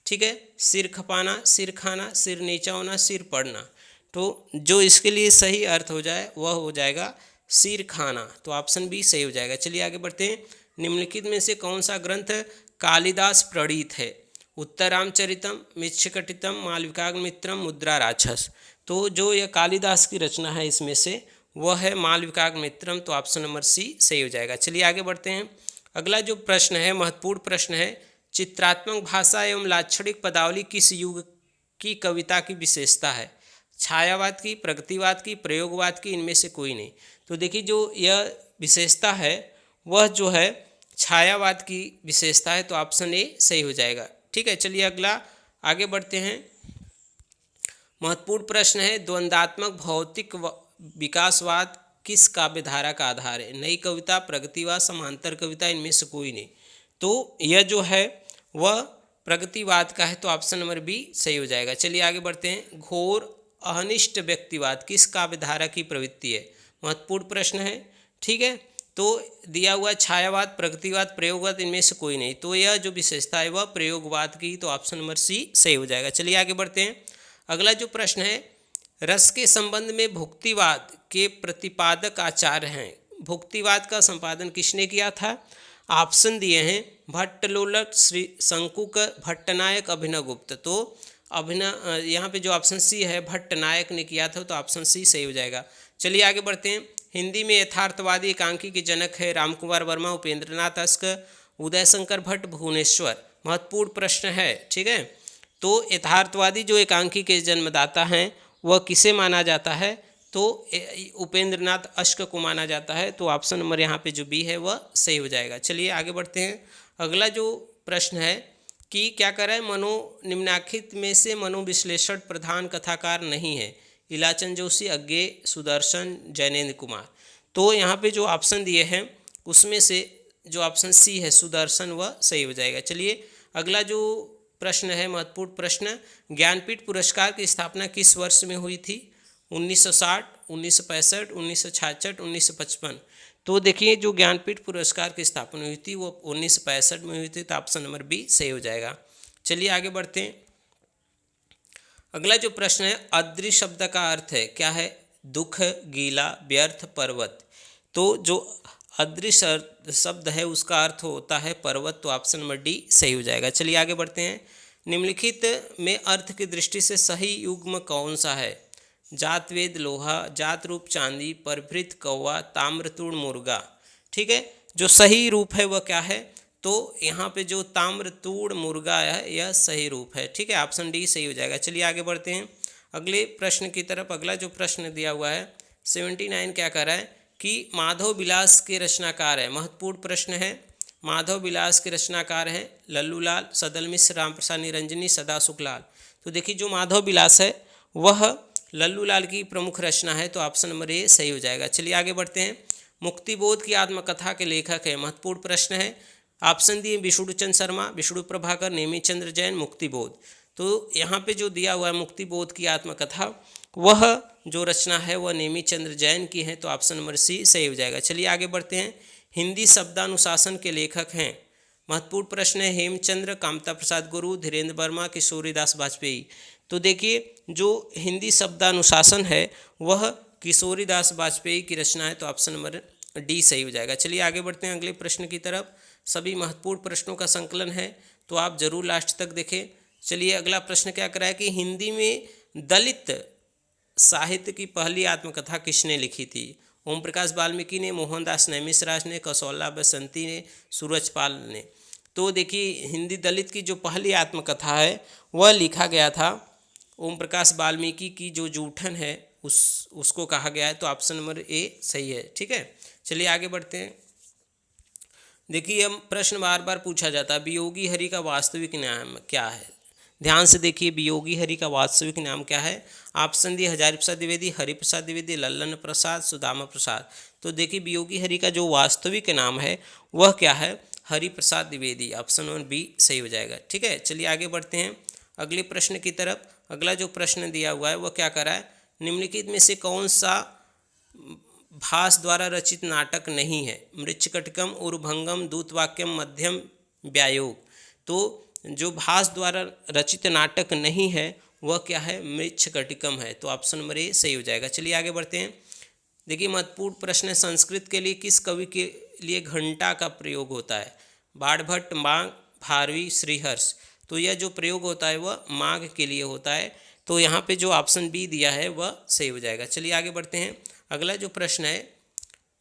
ठीक है, सिर खपाना, सिर खाना, सिर नीचा होना, सिर पड़ना। तो जो इसके लिए सही अर्थ हो जाए वह हो जाएगा सिर खाना, तो ऑप्शन बी सही हो जाएगा। चलिए आगे बढ़ते हैं। निम्नलिखित में से कौन सा ग्रंथ कालिदास प्रणीत है, उत्तरामचरितम, मिच्छकटितम, मालविकाग्निमित्रम, मुद्रा राक्षस। तो जो यह कालिदास की रचना है इसमें से वह है मालविकाग्निमित्रम, तो ऑप्शन नंबर सी सही हो जाएगा। चलिए आगे बढ़ते हैं। अगला जो प्रश्न है महत्वपूर्ण प्रश्न है, चित्रात्मक भाषा एवं लाक्षणिक पदावली किस युग की कविता की विशेषता है, छायावाद की, प्रगतिवाद की, प्रयोगवाद की, इनमें से कोई नहीं। तो देखिए जो यह विशेषता है वह जो है छायावाद की विशेषता है, तो ऑप्शन ए सही हो जाएगा। ठीक है, चलिए अगला आगे बढ़ते हैं। महत्वपूर्ण प्रश्न है, द्वंद्वात्मक भौतिक विकासवाद किस काव्यधारा का आधार है, नई कविता, प्रगतिवाद, समांतर कविता, इनमें से कोई नहीं। तो यह जो है वह प्रगतिवाद का है, तो ऑप्शन नंबर बी सही हो जाएगा। चलिए आगे बढ़ते हैं। घोर अनिष्ट व्यक्तिवाद किस काव्यधारा की प्रवृत्ति है, महत्वपूर्ण प्रश्न है। ठीक है, तो दिया हुआ छायावाद, प्रगतिवाद, प्रयोगवाद, इनमें से कोई नहीं। तो यह जो विशेषता है वह प्रयोगवाद की, तो ऑप्शन नंबर सी सही हो जाएगा। चलिए आगे बढ़ते हैं। अगला जो प्रश्न है, रस के संबंध में भुक्तिवाद के प्रतिपादक आचार्य हैं, भुक्तिवाद का संपादन किसने किया था। ऑप्शन दिए हैं भट्टलोलक, श्री शंकुक, भट्टनायक, अभिनवगुप्त। तो अभिनव यहाँ पे जो ऑप्शन सी है भट्टनायक ने किया था, तो ऑप्शन सी सही हो जाएगा। चलिए आगे बढ़ते हैं। हिंदी में यथार्थवादी एकांकी के जनक है रामकुमार वर्मा, उपेंद्रनाथ अश्क, उदय शंकर भट्ट, भुवनेश्वर। महत्वपूर्ण प्रश्न है। ठीक है, तो यथार्थवादी जो एकांकी के जन्मदाता हैं वह किसे माना जाता है, तो उपेंद्रनाथ अश्क को माना जाता है, तो ऑप्शन नंबर यहाँ पे जो बी है वह सही हो जाएगा। चलिए आगे बढ़ते हैं। अगला जो प्रश्न है कि क्या कर रहा है, निम्नांकित में से मनोविश्लेषण प्रधान कथाकार नहीं है, इलाचंद जोशी, अज्ञे, सुदर्शन, जैनेन्द्र कुमार। तो यहाँ पे जो ऑप्शन दिए हैं उसमें से जो ऑप्शन सी है सुदर्शन वह सही हो जाएगा। चलिए अगला जो प्रश्न है महत्वपूर्ण प्रश्न, ज्ञानपीठ पुरस्कार की स्थापना किस वर्ष में हुई थी, 1960, 1965, 1966, 1955। तो देखिए जो ज्ञानपीठ पुरस्कार की स्थापना हुई थी वो 1965 में हुई थी, तो ऑप्शन नंबर बी सही हो जाएगा। चलिए आगे बढ़ते हैं। अगला जो प्रश्न है, अद्रि शब्द का अर्थ है क्या है, दुख, गीला, व्यर्थ, पर्वत। तो जो अद्रि शब्द है उसका अर्थ होता है पर्वत, तो ऑप्शन नंबर डी सही हो जाएगा। चलिए आगे बढ़ते हैं। निम्नलिखित में अर्थ की दृष्टि से सही युग्म कौन सा है, जात वेद लोहा, जात रूप चांदी, परभृत कौवा, ताम्रतूर्ण मुर्गा। ठीक है, जो सही रूप है वह क्या है, तो यहाँ पे जो ताम्रतूर्ण मुर्गा है यह सही रूप है। ठीक है, ऑप्शन डी सही हो जाएगा। चलिए आगे बढ़ते हैं अगले प्रश्न की तरफ। अगला जो प्रश्न दिया हुआ है 79 क्या कर रहा है कि माधव विलास के रचनाकार है, महत्वपूर्ण प्रश्न है। माधव विलास के रचनाकार हैं लल्लूलाल, सदल मिश्र, रामप्रसाद निरंजनी, सदा सुखलाल। तो देखिए जो माधव विलास है वह लल्लूलाल की प्रमुख रचना है, तो ऑप्शन नंबर ए सही हो जाएगा। चलिए आगे बढ़ते हैं। मुक्तिबोध की आत्मकथा के लेखक है, महत्वपूर्ण प्रश्न है। ऑप्शन दिए विष्णुचंद्र शर्मा, विष्णु प्रभाकर, नेमिचंद्र जैन, मुक्तिबोध। तो यहाँ पे जो दिया हुआ है मुक्तिबोध की आत्मकथा वह जो रचना है वह नेमिचंद्र जैन की है, तो ऑप्शन नंबर सी सही हो जाएगा। चलिए आगे बढ़ते हैं। हिंदी शब्दानुशासन के लेखक हैं, महत्वपूर्ण प्रश्न है। हेमचंद्र, कामता प्रसाद गुरु, धीरेन्द्र वर्मा, किशोरीदास वाजपेयी। तो देखिए जो हिंदी शब्दानुशासन है वह किशोरीदास वाजपेयी की रचना है, तो ऑप्शन नंबर डी सही हो जाएगा। चलिए आगे बढ़ते हैं अगले प्रश्न की तरफ। सभी महत्वपूर्ण प्रश्नों का संकलन है, तो आप जरूर लास्ट तक देखें। चलिए अगला प्रश्न क्या कराया कि हिंदी में दलित साहित्य की पहली आत्मकथा किसने लिखी थी, ओम प्रकाश वाल्मीकि ने, मोहनदास नैमिषराज ने, कसौला बसंती ने, सूरजपाल ने। तो देखिए हिंदी दलित की जो पहली आत्मकथा है वह लिखा गया था ओम प्रकाश वाल्मीकि की जो जूठन है उसको कहा गया है, तो ऑप्शन नंबर ए सही है। ठीक है, चलिए आगे बढ़ते हैं। देखिए हम प्रश्न बार बार पूछा जाता है, वियोगी हरि का वास्तविक नाम क्या है। ध्यान से देखिए, वियोगी हरि का वास्तविक नाम क्या है। ऑप्शन डी हजारी प्रसाद द्विवेदी, हरि प्रसाद द्विवेदी, लल्लन प्रसाद, सुदामा प्रसाद। तो देखिए वियोगी हरि का जो वास्तविक नाम है वह क्या है, Hari Prasad Dwivedi. Option number B सही हो जाएगा। ठीक है, चलिए आगे बढ़ते हैं अगले प्रश्न की तरफ। अगला जो प्रश्न दिया हुआ है वह क्या कर रहा है, निम्नलिखित में से कौन सा भास द्वारा रचित नाटक नहीं है। मृच्छकटिकम, उर्भंगम, दूतवाक्यम, मध्यम व्यायोग। तो जो भास द्वारा रचित नाटक नहीं है वह क्या है, मृच्छकटिकम है। तो ऑप्शन नंबर ए सही हो जाएगा। चलिए आगे बढ़ते हैं। देखिए महत्वपूर्ण प्रश्न है, संस्कृत के लिए किस कवि के लिए घंटा का प्रयोग होता है। बाणभट्ट, माघ, भारवी, श्रीहर्ष। तो यह जो प्रयोग होता है वह माघ के लिए होता है। तो यहाँ पे जो ऑप्शन बी दिया है वह सही हो जाएगा। चलिए आगे बढ़ते हैं। अगला जो प्रश्न है,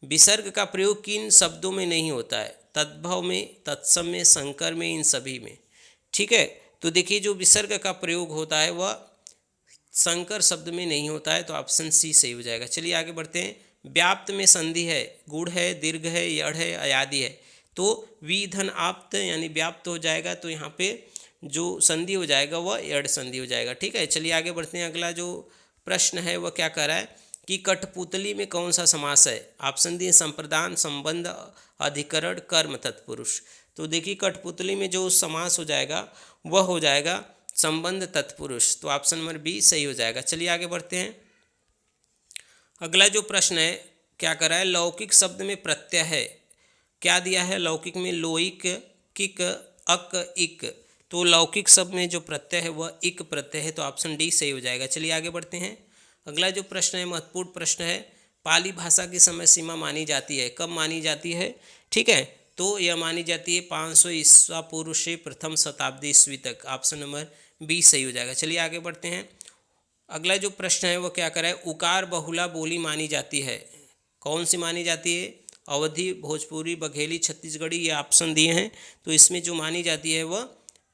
विसर्ग का प्रयोग किन शब्दों में नहीं होता है। तद्भव में, तत्सम में, संकर में, इन सभी में। ठीक है, तो देखिए जो विसर्ग का प्रयोग होता है वह संकर शब्द में नहीं होता है। तो ऑप्शन सी सही हो जाएगा। चलिए आगे बढ़ते हैं। व्याप्त में संधि है, गुण है, दीर्घ है, यड़ है, अयादि है। तो विधन आप्त यानी व्याप्त हो जाएगा। तो यहाँ पे जो संधि हो जाएगा वह यड़ संधि हो जाएगा। ठीक है, चलिए आगे बढ़ते हैं। अगला जो प्रश्न है वह क्या कह रहा है कि कठपुतली में कौन सा समास है। ऑप्शन दी संप्रदान, संबंध, अधिकरण, कर्म, तत्पुरुष। तो देखिए कठपुतली में जो समास हो जाएगा वह हो जाएगा संबंध तत्पुरुष। तो ऑप्शन नंबर बी सही हो जाएगा। चलिए आगे बढ़ते हैं। अगला जो प्रश्न है क्या कर रहा है, लौकिक शब्द में प्रत्यय है। क्या दिया है, लौकिक में लोइक, किक, अक, इक। तो लौकिक शब्द में जो प्रत्यय है वह इक प्रत्यय है। तो ऑप्शन डी सही हो जाएगा। चलिए आगे बढ़ते हैं। अगला जो प्रश्न है महत्वपूर्ण प्रश्न है, पाली भाषा की समय सीमा मानी जाती है। कब मानी जाती है। ठीक है, तो यह मानी जाती है 500 ईस्वा पूर्व से प्रथम शताब्दी ईस्वी तक। ऑप्शन नंबर बी सही हो जाएगा। चलिए आगे बढ़ते हैं। अगला जो प्रश्न है वो क्या कर रहा है, उकार बहुला बोली मानी जाती है। कौन सी मानी जाती है, अवधी, भोजपुरी, बघेली, छत्तीसगढ़ी, ये ऑप्शन दिए हैं। तो इसमें जो मानी जाती है वह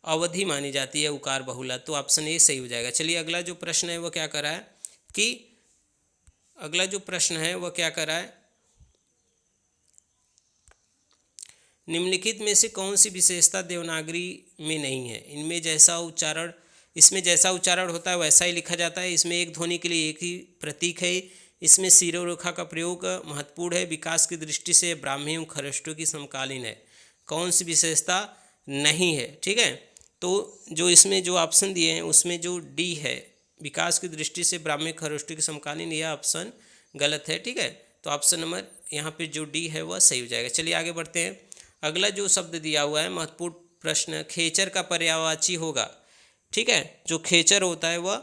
अवधी मानी जाती है, उकार बहुला। तो ऑप्शन ए सही हो जाएगा। चलिए अगला जो प्रश्न है वह क्या कर रहा है कि अगला जो प्रश्न है वह क्या कर रहा है, निम्नलिखित में से कौन सी विशेषता देवनागरी में नहीं है। इसमें जैसा उच्चारण होता है वैसा ही लिखा जाता है। इसमें एक ध्वनि के लिए एक ही प्रतीक है। इसमें सिरोरेखा का प्रयोग महत्वपूर्ण है। विकास की दृष्टि से ब्राह्मी एवं खरष्टों की समकालीन है। कौन सी विशेषता नहीं है। ठीक है, तो जो इसमें जो ऑप्शन दिए हैं उसमें जो डी है, विकास की दृष्टि से ब्राह्मी खरष्टों की समकालीन, यह ऑप्शन गलत है। ठीक है, तो ऑप्शन नंबर यहाँ पे जो डी है वह सही हो जाएगा। चलिए आगे बढ़ते हैं। अगला जो शब्द दिया हुआ है महत्वपूर्ण प्रश्न, खेचर का पर्यायवाची होगा। ठीक है, जो खेचर होता है वह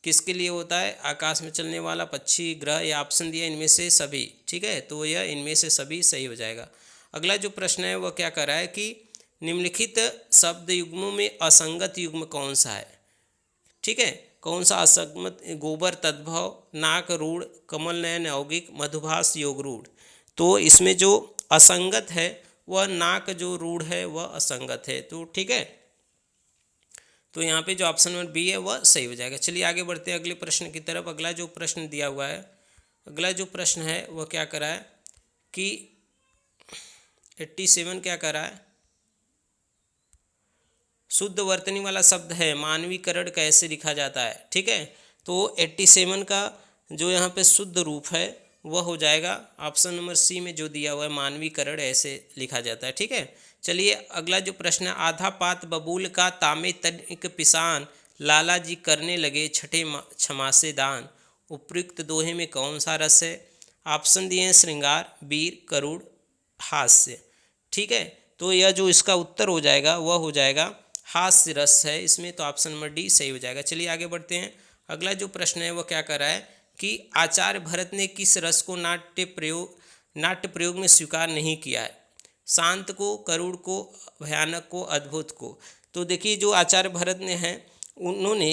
किसके लिए होता है, आकाश में चलने वाला पक्षी, ग्रह, या ऑप्शन दिया इनमें से सभी। ठीक है, तो यह इनमें से सभी सही हो जाएगा। अगला जो प्रश्न है वह क्या कर रहा है कि निम्नलिखित शब्द युग्मों में असंगत युग्म कौन सा है। ठीक है, कौन सा असंगत, गोबर, तद्भव, नाक, रूढ़, कमल नयन, यौगिक, मधुभास, योग रूढ़। तो इसमें जो असंगत है वह नाक, जो रूढ़ है वह असंगत है। तो ठीक है, तो यहाँ पे जो ऑप्शन नंबर बी है वह सही हो जाएगा। चलिए आगे बढ़ते हैं अगले प्रश्न की तरफ। अगला जो प्रश्न दिया हुआ है, अगला जो प्रश्न है वह क्या कर रहा है कि 87 क्या कर रहा है, शुद्ध वर्तनी वाला शब्द है, मानवीकरण कैसे लिखा जाता है। ठीक है, तो 87 का जो यहाँ पे शुद्ध रूप है वह हो जाएगा ऑप्शन नंबर सी में जो दिया हुआ है, मानवीकरण ऐसे लिखा जाता है। ठीक है, चलिए अगला जो प्रश्न है, आधा पात बबूल का तामे तनिक पिसान, लाला जी करने लगे छठे छमासे दान। उपयुक्त दोहे में कौन सा रस है। ऑप्शन दिए हैं श्रृंगार, वीर, करुण, हास्य। ठीक है, तो यह जो इसका उत्तर हो जाएगा वह हो जाएगा हास्य रस है इसमें। तो ऑप्शन नंबर डी सही हो जाएगा। चलिए आगे बढ़ते हैं। अगला जो प्रश्न है वह क्या कर रहा है कि आचार्य भरत ने किस रस को नाट्य प्रयोग में स्वीकार नहीं किया है। शांत को, करुण को, भयानक को, अद्भुत को। तो देखिए जो आचार्य भरत ने हैं उन्होंने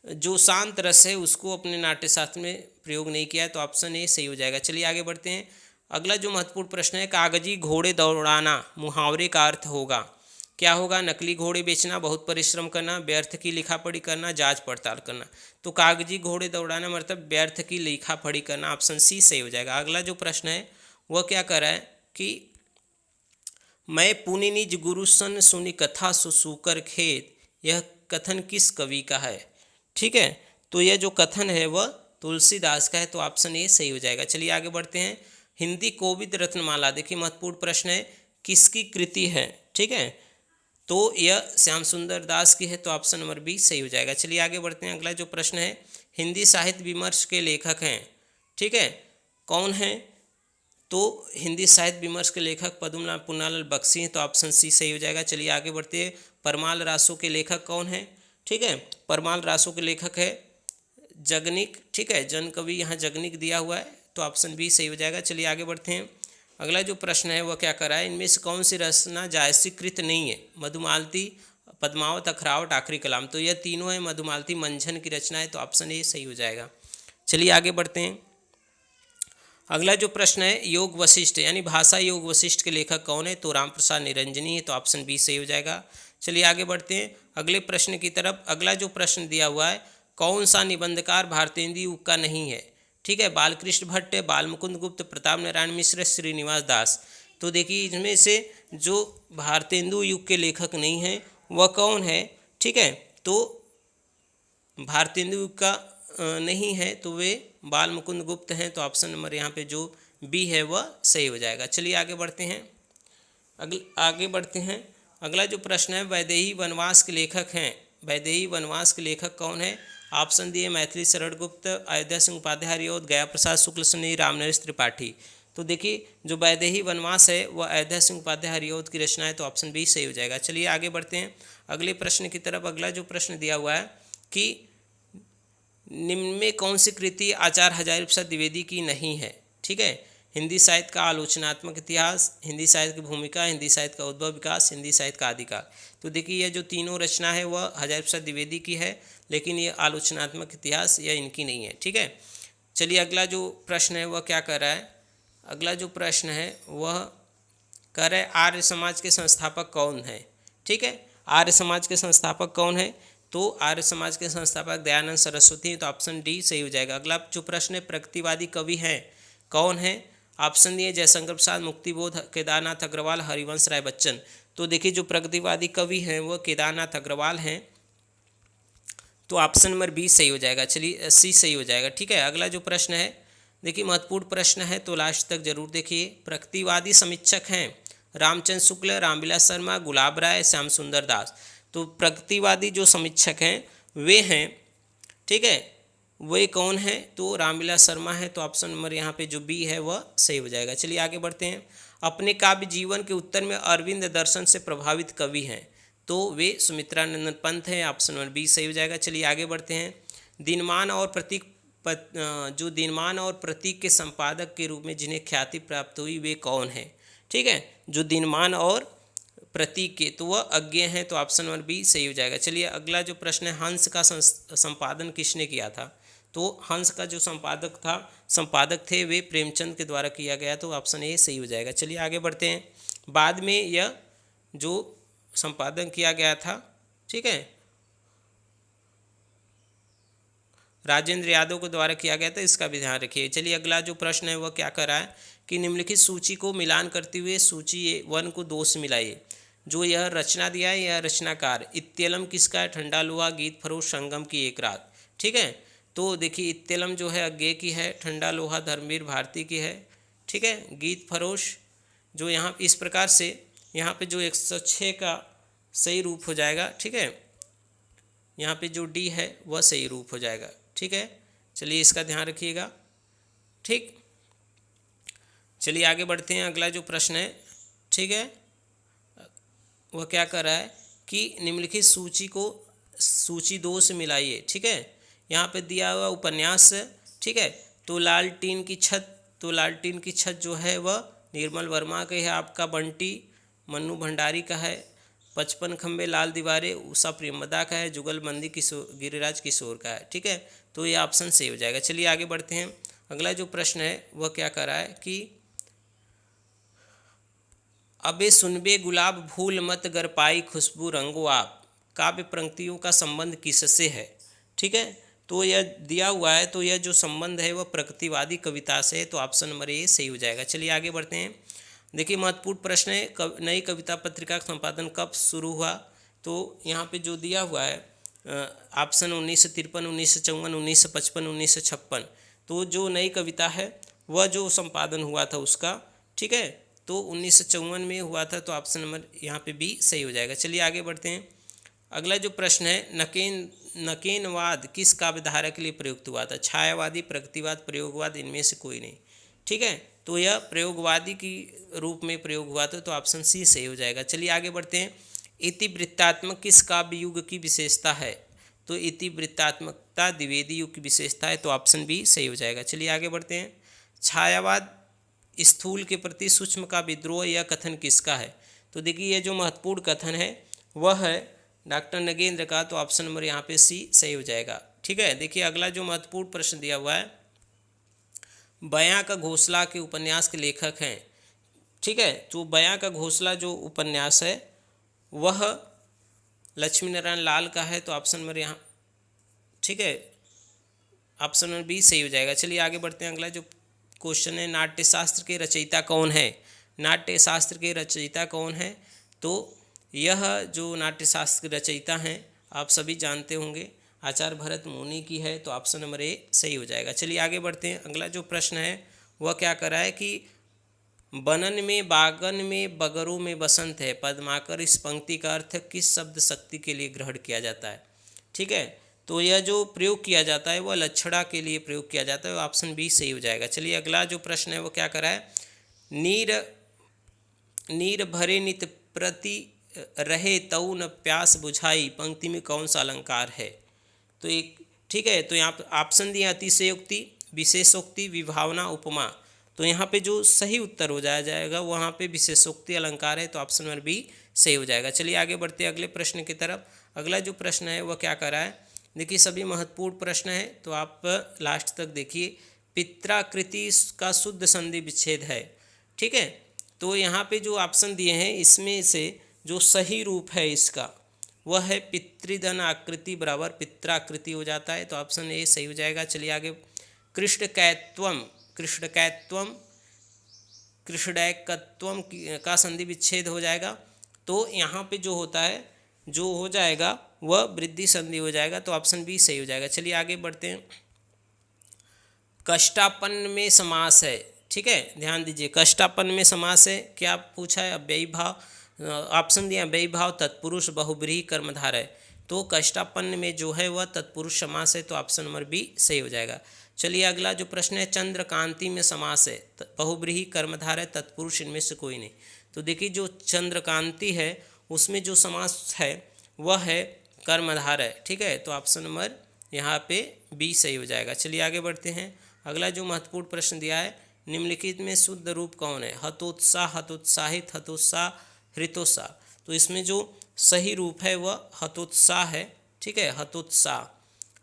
जो शांत रस है उसको अपने नाट्यशास्त्र में प्रयोग नहीं किया है। तो ऑप्शन ए सही हो जाएगा। चलिए आगे बढ़ते हैं। अगला जो महत्वपूर्ण प्रश्न है, कागजी घोड़े दौड़ाना मुहावरे का अर्थ होगा। क्या होगा, नकली घोड़े बेचना, बहुत परिश्रम करना, व्यर्थ की लिखा पढ़ी करना, जांच पड़ताल करना। तो कागजी घोड़े दौड़ाना मतलब व्यर्थ की लिखा पढ़ी करना। ऑप्शन सी सही हो जाएगा। अगला जो प्रश्न है वह क्या कर रहा है कि मैं पुनि निज गुरु सन सुनी कथा सुसूकर खेत, यह कथन किस कवि का है? ठीक है, तो यह जो कथन है वह तुलसीदास का है, तो ऑप्शन ए सही हो जाएगा। चलिए आगे बढ़ते हैं। हिंदी कोविद रत्नमाला, देखिए महत्वपूर्ण प्रश्न है, किसकी कृति है? ठीक है, तो यह श्याम सुंदर दास की है, तो ऑप्शन नंबर बी सही हो जाएगा। चलिए आगे बढ़ते हैं। अगला जो प्रश्न है, हिंदी साहित्य विमर्श के लेखक हैं, ठीक है, कौन हैं? तो हिंदी साहित्य विमर्श के लेखक पद्मलाल पुन्नालाल बख्शी हैं, तो ऑप्शन सी सही हो जाएगा। चलिए आगे बढ़ते हैं। परमाल रासो के लेखक कौन हैं? ठीक है, परमाल रासो के लेखक है जगनिक, ठीक है, जन कवि यहाँ जगनिक दिया हुआ है, तो ऑप्शन बी सही हो जाएगा। चलिए आगे बढ़ते हैं। अगला जो प्रश्न है वह क्या कर रहा है, इनमें से कौन सी रचना जायसीकृत नहीं है? मधुमालती, पद्मावत, अखरावट, आखिरी कलाम, तो यह तीनों है मधुमालती मंझन की रचना है, तो ऑप्शन ए सही हो जाएगा। चलिए आगे बढ़ते हैं। अगला जो प्रश्न है, योग वशिष्ठ यानी भाषा योग वशिष्ठ के लेखक कौन है? तो रामप्रसाद निरंजनी है, तो ऑप्शन बी सही हो जाएगा। चलिए आगे बढ़ते हैं अगले प्रश्न की तरफ। अगला जो प्रश्न दिया हुआ है, कौन सा निबंधकार भारतेंदु युग का नहीं है? ठीक है, बालकृष्ण भट्ट, बालमुकुंद गुप्त, प्रताप नारायण मिश्र, श्रीनिवास दास। तो देखिए इनमें से जो भारतेंदु युग के लेखक नहीं हैं वह कौन है? ठीक है, तो भारतेंदु युग का नहीं है, तो वे बालमुकुंद गुप्त हैं, तो ऑप्शन नंबर यहाँ पे जो बी है वह सही हो जाएगा। चलिए आगे बढ़ते हैं। आगे बढ़ते हैं। अगला जो प्रश्न है, वैदेही वनवास के लेखक हैं, वैदेही वनवास के लेखक कौन है? ऑप्शन दिए मैथिली शरण गुप्त, अयोध्या सिंह उपाध्याय हरिऔध, गया प्रसाद शुक्ल सन्नी, रामनरेश त्रिपाठी। तो देखिए जो वैदेही वनवास है वह अयोध्या सिंह उपाध्याय हरिऔध की रचना है, तो ऑप्शन बी सही हो जाएगा। चलिए आगे बढ़ते हैं अगले प्रश्न की तरफ। अगला जो प्रश्न दिया हुआ है कि निम्न में कौन सी कृति आचार्य हजारी प्रसाद द्विवेदी की नहीं है? ठीक है, हिंदी साहित्य का आलोचनात्मक इतिहास, हिंदी साहित्य की भूमिका, हिंदी साहित्य का उद्भव विकास, हिंदी साहित्य का आदिकाल। तो देखिए यह जो तीनों रचना है वह हजारी प्रसाद द्विवेदी की है, लेकिन ये आलोचनात्मक इतिहास यह इनकी नहीं है। ठीक है, चलिए अगला जो प्रश्न है वह क्या कर रहा है, अगला जो प्रश्न है वह कह रहा है आर्य समाज के संस्थापक कौन है? ठीक है, आर्य समाज के संस्थापक कौन है? तो आर्य समाज के संस्थापक दयानंद सरस्वती हैं, तो ऑप्शन डी सही हो जाएगा। अगला जो प्रश्न है, प्रगतिवादी कवि हैं कौन है? ऑप्शन दिए जयशंकर प्रसाद, मुक्तिबोध, केदारनाथ अग्रवाल, हरिवंश राय बच्चन। तो देखिए जो प्रगतिवादी कवि हैं वह केदारनाथ अग्रवाल हैं, तो ऑप्शन नंबर बी सही हो जाएगा। चलिए सी सही हो जाएगा। ठीक है, अगला जो प्रश्न है देखिए महत्वपूर्ण प्रश्न है, तो लास्ट तक जरूर देखिए। प्रगतिवादी समीक्षक हैं रामचंद्र शुक्ल, रामविलास शर्मा, गुलाब राय, श्याम सुंदर दास। तो प्रगतिवादी जो समीक्षक हैं वे हैं, ठीक है, वे कौन है? तो रामविलास शर्मा है, तो ऑप्शन नंबर यहाँ पे जो बी है वह सही हो जाएगा। चलिए आगे बढ़ते हैं। अपने काव्य जीवन के उत्तर में अरविंद दर्शन से प्रभावित कवि हैं, तो वे सुमित्रानंदन पंत हैं, ऑप्शन नंबर बी सही हो जाएगा। चलिए आगे बढ़ते हैं। दिनमान और प्रतीक जो दिनमान और प्रतीक के संपादक के रूप में जिन्हें ख्याति प्राप्त हुई वे कौन हैं? ठीक है, जो दिनमान और प्रतीक के, तो वह अज्ञेय हैं, तो ऑप्शन नंबर बी सही हो जाएगा। चलिए अगला जो प्रश्न है, हंस का संपादन किसने किया था? तो हंस का जो संपादक थे वे प्रेमचंद के द्वारा किया गया, तो ऑप्शन ए सही हो जाएगा। चलिए आगे बढ़ते हैं। बाद में यह जो संपादन किया गया था, ठीक है, राजेंद्र यादव के द्वारा किया गया था, इसका भी ध्यान रखिए। चलिए अगला जो प्रश्न है वह क्या कर रहा है कि निम्नलिखित सूची को मिलान करते हुए सूची 1 को 2 से मिलाइए। जो यह रचना दिया है यह रचनाकार इत्यलम किसका है? ठंडा लोहा, गीत फरोश, संगम की एक रात। ठीक है, तो देखिए इत्यलम जो है अज्ञेय की है, ठंडा लोहा धर्मवीर भारती की है, ठीक है, गीत फरोश जो यहाँ इस प्रकार से यहाँ पे जो 106 का सही रूप हो जाएगा। ठीक है, यहाँ पे जो डी है वह सही रूप हो जाएगा। ठीक है, चलिए इसका ध्यान रखिएगा। ठीक, चलिए आगे बढ़ते हैं। अगला जो प्रश्न है, ठीक है, वह क्या कर रहा है कि निम्नलिखित सूची को सूची 2 से मिलाइए। ठीक है, यहाँ पे दिया हुआ उपन्यास, ठीक है, तो लालटीन की छत जो है वह निर्मल वर्मा का है, आपका बंटी मन्नू भंडारी का है, 55 खंबे लाल दीवारें उषा प्रेमदा का है, जुगलबंदी गिरिराज किशोर का है। ठीक है, तो ये ऑप्शन सही हो जाएगा। चलिए आगे बढ़ते हैं। अगला जो प्रश्न है वह क्या कर रहा है कि अबे सुनबे गुलाब भूल मत गर पाई खुशबू रंगो आप, काव्य पंक्तियों का संबंध किससे है? ठीक है, तो यह दिया हुआ है, तो यह जो संबंध है वह प्रगतिवादी कविता से है, तो ऑप्शन नंबर ए सही हो जाएगा। चलिए आगे बढ़ते हैं। देखिए महत्वपूर्ण प्रश्न है, नई कविता पत्रिका का संपादन कब शुरू हुआ? तो यहाँ पे जो दिया हुआ है ऑप्शन 1953, 1954, 1955, 1956। तो जो नई कविता है वह जो संपादन हुआ था उसका, ठीक है, तो 1954 में हुआ था, तो ऑप्शन नंबर यहाँ पे बी सही हो जाएगा। चलिए आगे बढ़ते हैं। अगला जो प्रश्न है, नकेनवाद किस काव्यधारा के लिए प्रयुक्त हुआ था? छायावादी, प्रगतिवाद, प्रयोगवाद, इनमें से कोई नहीं, ठीक है, तो यह प्रयोगवादी की रूप में प्रयोग हुआ था, तो ऑप्शन सी सही हो जाएगा। चलिए आगे बढ़ते हैं। इतिवृत्तात्मक किस काव्य युग की विशेषता है? तो इतिवृत्तात्मकता द्विवेदी युग की विशेषता है, तो ऑप्शन बी सही हो जाएगा। चलिए आगे बढ़ते हैं। छायावाद स्थूल के प्रति सूक्ष्म का विद्रोह, यह कथन किसका है? तो देखिए यह जो महत्वपूर्ण कथन है वह है डॉक्टर नगेंद्र का, तो ऑप्शन नंबर यहाँ पे सी सही हो जाएगा। ठीक है, देखिए अगला जो महत्वपूर्ण प्रश्न दिया हुआ है, बयां का घोंसला के उपन्यास के लेखक हैं, ठीक है, तो बयां का घोंसला जो उपन्यास है वह लक्ष्मी नारायण लाल का है, तो ऑप्शन नंबर यहाँ, ठीक है, ऑप्शन नंबर बी सही हो जाएगा। चलिए आगे बढ़ते हैं। अगला जो क्वेश्चन है, नाट्यशास्त्र के रचयिता कौन है? नाट्यशास्त्र के रचयिता कौन है? तो यह जो नाट्यशास्त्र के रचयिता हैं आप सभी जानते होंगे, आचार्य भरत मुनि की है, तो ऑप्शन नंबर ए सही हो जाएगा। चलिए आगे बढ़ते हैं। अगला जो प्रश्न है वह क्या कर रहा है कि बनन में बागन में बगरों में बसंत है, पद्माकर इस पंक्ति का अर्थ किस शब्द शक्ति के लिए ग्रहण किया जाता है? ठीक है, तो यह जो प्रयोग किया जाता है वह लक्षणा के लिए प्रयोग किया जाता है, ऑप्शन बी सही हो जाएगा। चलिए अगला जो प्रश्न है वो क्या कर रहा है, नीर भरे नित प्रति रहे तऊ न प्यास बुझाई, पंक्ति में कौन सा अलंकार है? तो एक, ठीक है, तो यहाँ पर ऑप्शन दिया अतिशयोक्ति, विशेषोक्ति, विभावना, उपमा। तो यहाँ पे जो सही उत्तर हो जाएगा वहाँ पे विशेषोक्ति अलंकार है, तो ऑप्शन नंबर बी सही हो जाएगा। चलिए आगे बढ़ते हैं अगले प्रश्न की तरफ। अगला जो प्रश्न है वह क्या कर रहा है, देखिए सभी महत्वपूर्ण प्रश्न है, तो आप लास्ट तक देखिए। पित्राकृति का शुद्ध संधि विच्छेद है, ठीक है, तो यहाँ पे जो ऑप्शन दिए हैं इसमें से जो सही रूप है इसका वह है पितृधन आकृति बराबर पित्राकृति हो जाता है, तो ऑप्शन ए सही हो जाएगा। चलिए आगे। कृष्णकैत्वम कृष्णैकत्वम का संधि विच्छेद हो जाएगा, तो यहाँ पे जो होता है जो हो जाएगा वह वृद्धि संधि हो जाएगा, तो ऑप्शन बी सही हो जाएगा। चलिए आगे बढ़ते हैं। कष्टापन्न में समास है, ठीक है, ध्यान दीजिए, कष्टापन्न में समास है, क्या पूछा है? अव्ययी भाव, ऑप्शन दिया अव्ययी भाव, तत्पुरुष, बहुब्रीहि, कर्मधारय है, तो कष्टापन्न में जो है वह तत्पुरुष समास है, तो ऑप्शन नंबर बी सही हो जाएगा। चलिए अगला जो प्रश्न है, चंद्रकांति में समास है, बहुब्रीहि, कर्मधारय, तत्पुरुष, इनमें से कोई नहीं। तो देखिए जो चंद्रकांति है उसमें जो समास है वह है कर्मधारय, ठीक है, तो ऑप्शन नंबर यहाँ पे बी सही हो जाएगा। चलिए आगे बढ़ते हैं। अगला जो महत्वपूर्ण प्रश्न दिया है, निम्नलिखित में शुद्ध रूप कौन है? हतोत्साह, हतोत्साहित, हतोत्साह, हृतोत्साह। तो इसमें जो सही रूप है वह हतोत्साह है, ठीक है, हतोत्साह,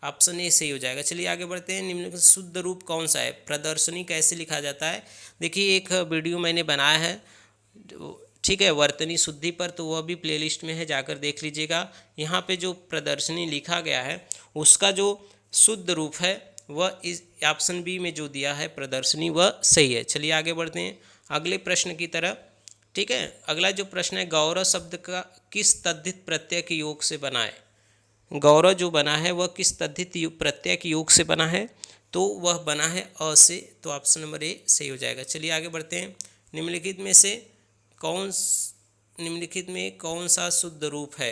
ऑप्शन ए सही हो जाएगा। चलिए आगे बढ़ते हैं। निम्नलिखित शुद्ध रूप कौन सा है? प्रदर्शनी कैसे लिखा जाता है? देखिए एक वीडियो मैंने बनाया है, ठीक है, वर्तनी शुद्धि पर, तो वह भी प्लेलिस्ट में है, जाकर देख लीजिएगा। यहाँ पे जो प्रदर्शनी लिखा गया है उसका जो शुद्ध रूप है वह इस ऑप्शन बी में जो दिया है प्रदर्शनी वह सही है। चलिए आगे बढ़ते हैं अगले प्रश्न की तरफ, ठीक है। अगला जो प्रश्न है, गौरव शब्द का किस तद्धित प्रत्यय के योग से बना है? गौरव जो बना है वह किस तद्धित प्रत्यय के योग से बना है? तो वह बना है अ से, तो ऑप्शन नंबर ए सही हो जाएगा। चलिए आगे बढ़ते हैं। निम्नलिखित में कौन सा शुद्ध रूप है?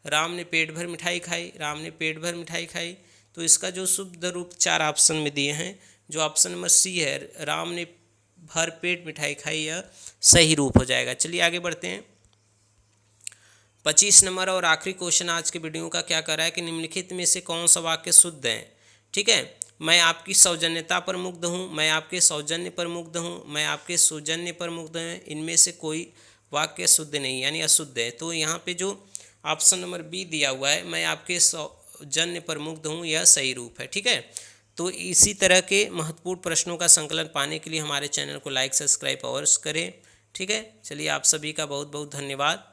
राम ने पेट भर मिठाई खाई, राम ने पेट भर मिठाई खाई, तो इसका जो शुद्ध रूप 4 ऑप्शन में दिए हैं, जो ऑप्शन नंबर सी है, राम ने भर पेट मिठाई खाई, यह सही रूप हो जाएगा। चलिए आगे बढ़ते हैं। 25 नंबर और आखिरी क्वेश्चन आज के वीडियो का क्या कर रहा है कि निम्नलिखित में से कौन सा वाक्य शुद्ध है? ठीक है, मैं आपकी सौजन्यता पर मुग्ध हूँ, मैं आपके सौजन्य पर मुग्ध हूँ, मैं आपके सौजन्य पर मुग्ध हूँ, इनमें से कोई वाक्य शुद्ध नहीं यानी अशुद्ध है। तो यहाँ पे जो ऑप्शन नंबर बी दिया हुआ है, मैं आपके सौजन्य पर मुग्ध हूँ, यह सही रूप है। ठीक है, तो इसी तरह के महत्वपूर्ण प्रश्नों का संकलन पाने के लिए हमारे चैनल को लाइक सब्सक्राइब अवश्य करें। ठीक है, चलिए आप सभी का बहुत बहुत धन्यवाद।